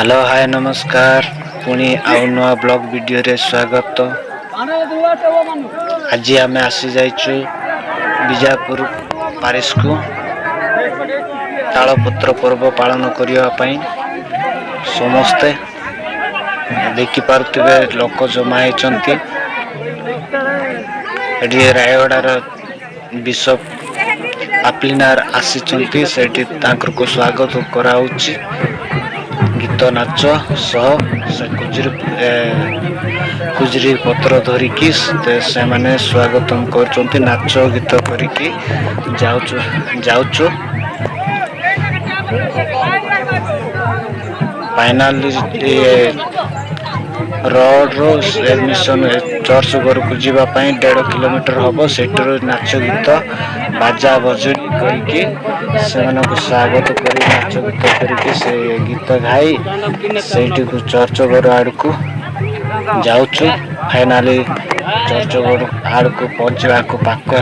Hello hi नमस्कार पुणी आउ नुआ ब्लॉग वीडियो रे स्वागत। आज आम आसी जाइछु बीजापुर पारिस को तालपत्र पर्व पालन करने समस्ते देखि पारुथिबे लोक जमा होती। रायगड़ार बिशप आप्लिनार आसी को स्वागत कराउछि। गीत नाच सह से कुजरी पत्र धरिकी से माने स्वागतम कर नाच गीत करिकी जाउछु। फाइनाली रोड रो मिशन चर्च घर को जीवाई 1.5 किलोमीटर हम से नाच गीत बाजा बजनी करके स्वागत कर नाच गीत करके से गीत गाई से चर्च घर आड़ को जाऊँ। फाइनाली चर्च घर आड़ को पहुँचा पाक है।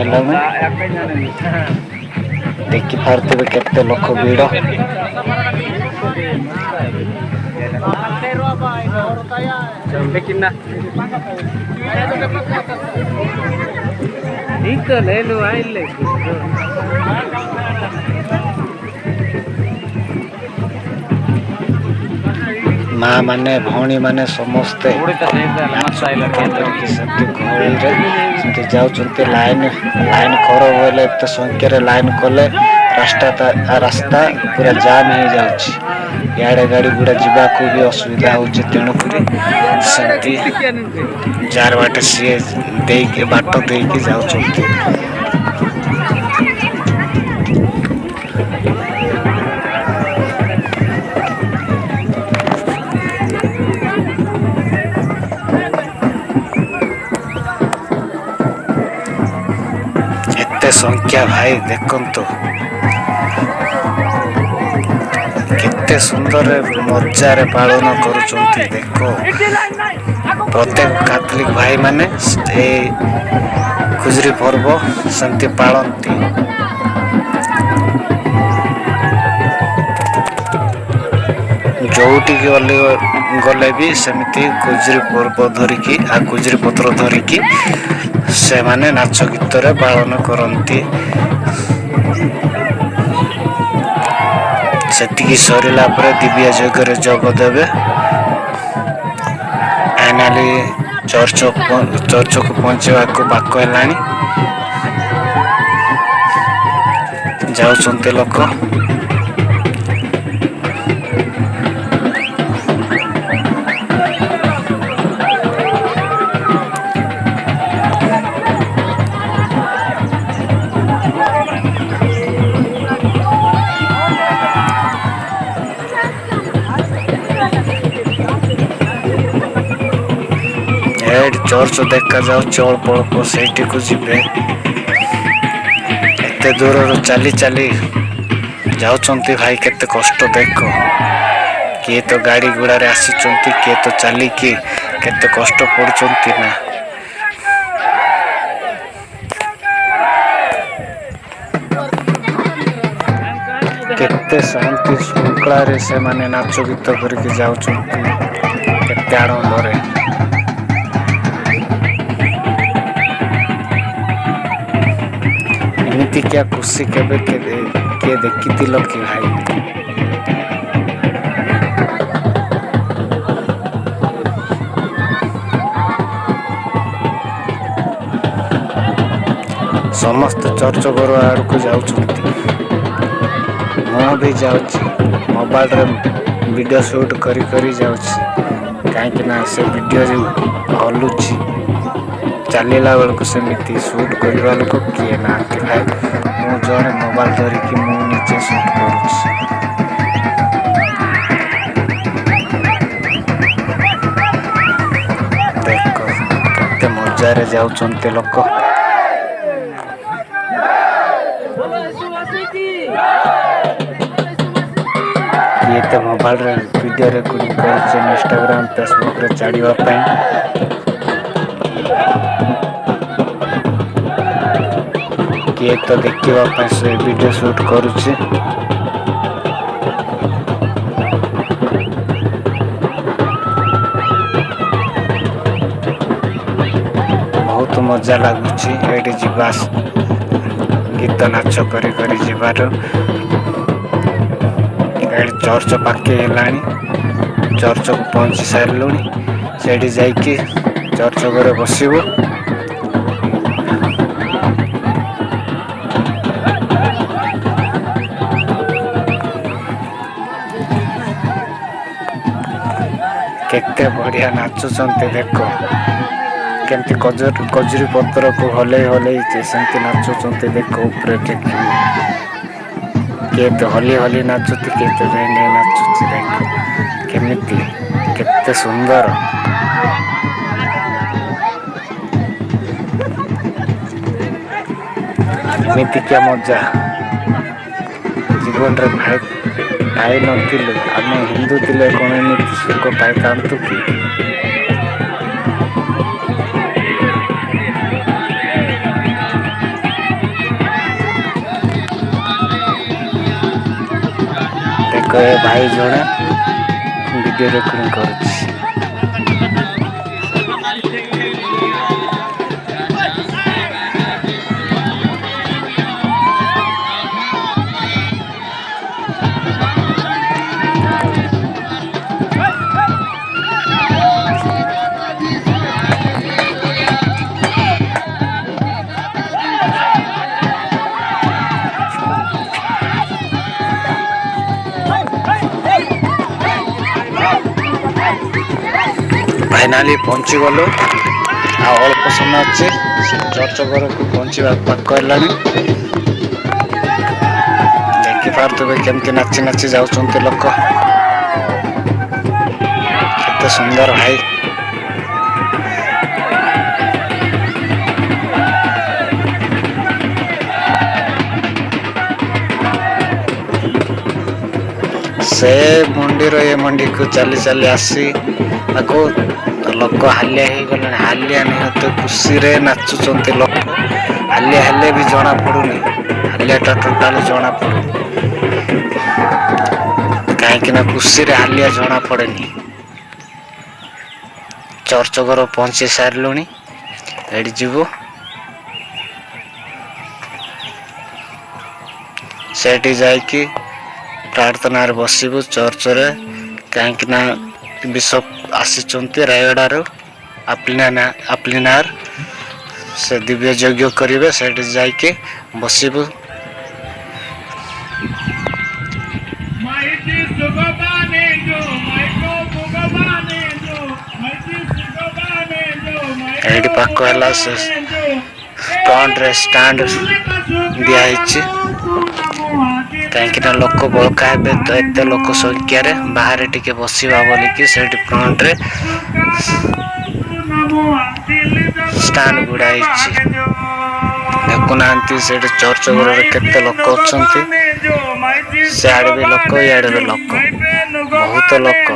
देखि पारे केते लोक भीड़ माँ माने भौणी माने समस्ते जाऊँ। लाइन कर बोले एत संख्यार लाइन कले रास्ता पूरा जाम हो जाऊँगी। इे गाड़ी गुड़ा जावाक भी असुविधा हो तेणुक जार बाट सी बाट देकी जाऊँ। एते संख्या भाई देखंतु केते सुंदर मजार पालन करुचंती। देखो प्रत्येक कैथोलिक भाई माने ए खुजरी पर्व सेमती पालती। जोटी गले भी सेमती खुजरी पर्व धरिकी आ खुजरी पत्र धरिकी से माने नाच गीत रे पालन करती। सेतिकी सरिला परे दिव्य जगरे जोग देवे। फाइनाली चर्च को पहुंचवा को बाक है जाऊँ लोक। चर्च देखा जाऊँ अल्प अल्प से जीवे एत दूर चली चली जाऊँच भाई केते कष्ट देख। किए तो गाड़ी गुड़ारे आसी किए तो चलिकी केते कष्ट पड़ुचंती ना। केते शांति श्रृंखला रे से माने नाच गीत करके जाऊँचंती केते आडंबरे। एमती क्या खुशी केबे के देखी कि भाई। समस्त चर्च घर आड़ को जाऊँ। मु भी जाऊँ मोबाइल रे वीडियो शूट करी जाऊँ कहीं से वीडियो हलुची चलला बेलू सेमती शूट करवा लोक किए ना भाई। मु जड़े मोबाइल धरिकी मु निजे शूट करुच्ची। देख केते मजारे जाऊँ लोक। किए तो मोबाइल रे वीडियो रिकॉर्डिंग कर इंस्टाग्राम फेसबुक रे छाड़िबा पई। किए तो देखा से वीडियो शूट करुच्ची। मजा लगुच ये जीवा गीत नाच करी करी जीवार चर्च पाखे चर्च को पहुंची सारू से जाइकी चर्च घरे बसबू केते बढ़िया नाचुंट देख केमती कजरी पत्र को हले हले सेमती नाचुंट देख ऊपर किए तो हली हली नाचुती किए तो नाचुची देख केमिति केते सुंदर एमती क्या मजा जीवन रे भाई भाई नथिले आम हिंदू थिले कौन एमती सुख पाई थांतु कि देख भाई जड़े वीडियो रेकर्डिंग कर फाइनाली पहुंची गलु अल्प समय अच्छे चर्च घर को पहुँचा पाक देखी पारे केमती नाची नाची जाऊँ लोक केते सुंदर भाई से मंडी ये मंडी को चली चली आसी लोक हालिया हो गले हालिया नहीं तो खुशी रे नाचुंट लोक हालिया हेले भी जना पड़ुनी हालियाटा टोटाल जना पड़ुनी कहीं खुशी रे हालिया जना पड़ेनी चर्च घर पहुंची सारू ये जीवु से जाइकी प्रार्थना बसबू चर्च रे कहीं बिशप आसी रायगड़ार आप्लिनार से दिव्य यज्ञ करेंगे से जाइके बसबू ये पाक है फ्रंट रे स्टैंड दिखाई कहीं लोक बड़का हे तो एत लोक संख्यार बाहर टिके बसवा बोलिकी से फ्रंट रे स्टैंड गुड़ाई देखुना से चर्च घर केते लोक अच्छा सियाड़े भी लोक इे भी लोक बहुत लोक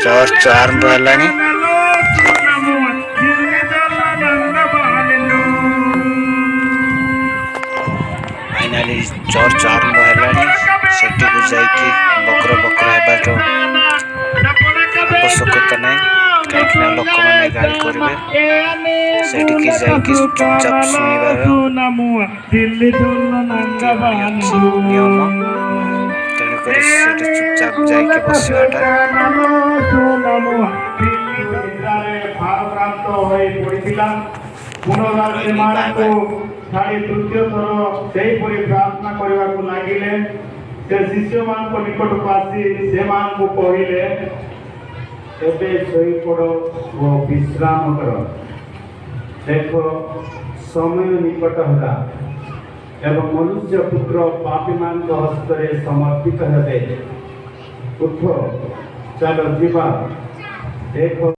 चर्च आरंभ है फाइनाली चर्च आरंभ है सेठी को जाइकी बकर बकर हेबार आवश्यकता ना कहीं लोक मैंने गाड़ी करेंगे सेठी जाइकी चुपचाप शुणिबार नियम चुपचाप जाइके बसवाटा प्रार्थना करने को लगिले से शिष्य मान को निकट को आसी से मान को कहले एबे सोई पड़ो वो विश्राम करो देखो समय निकट होला एवं मनुष्य पुत्र पापी मान को हस्तरे समर्पित हेबे उठो चलो जीवा देखो।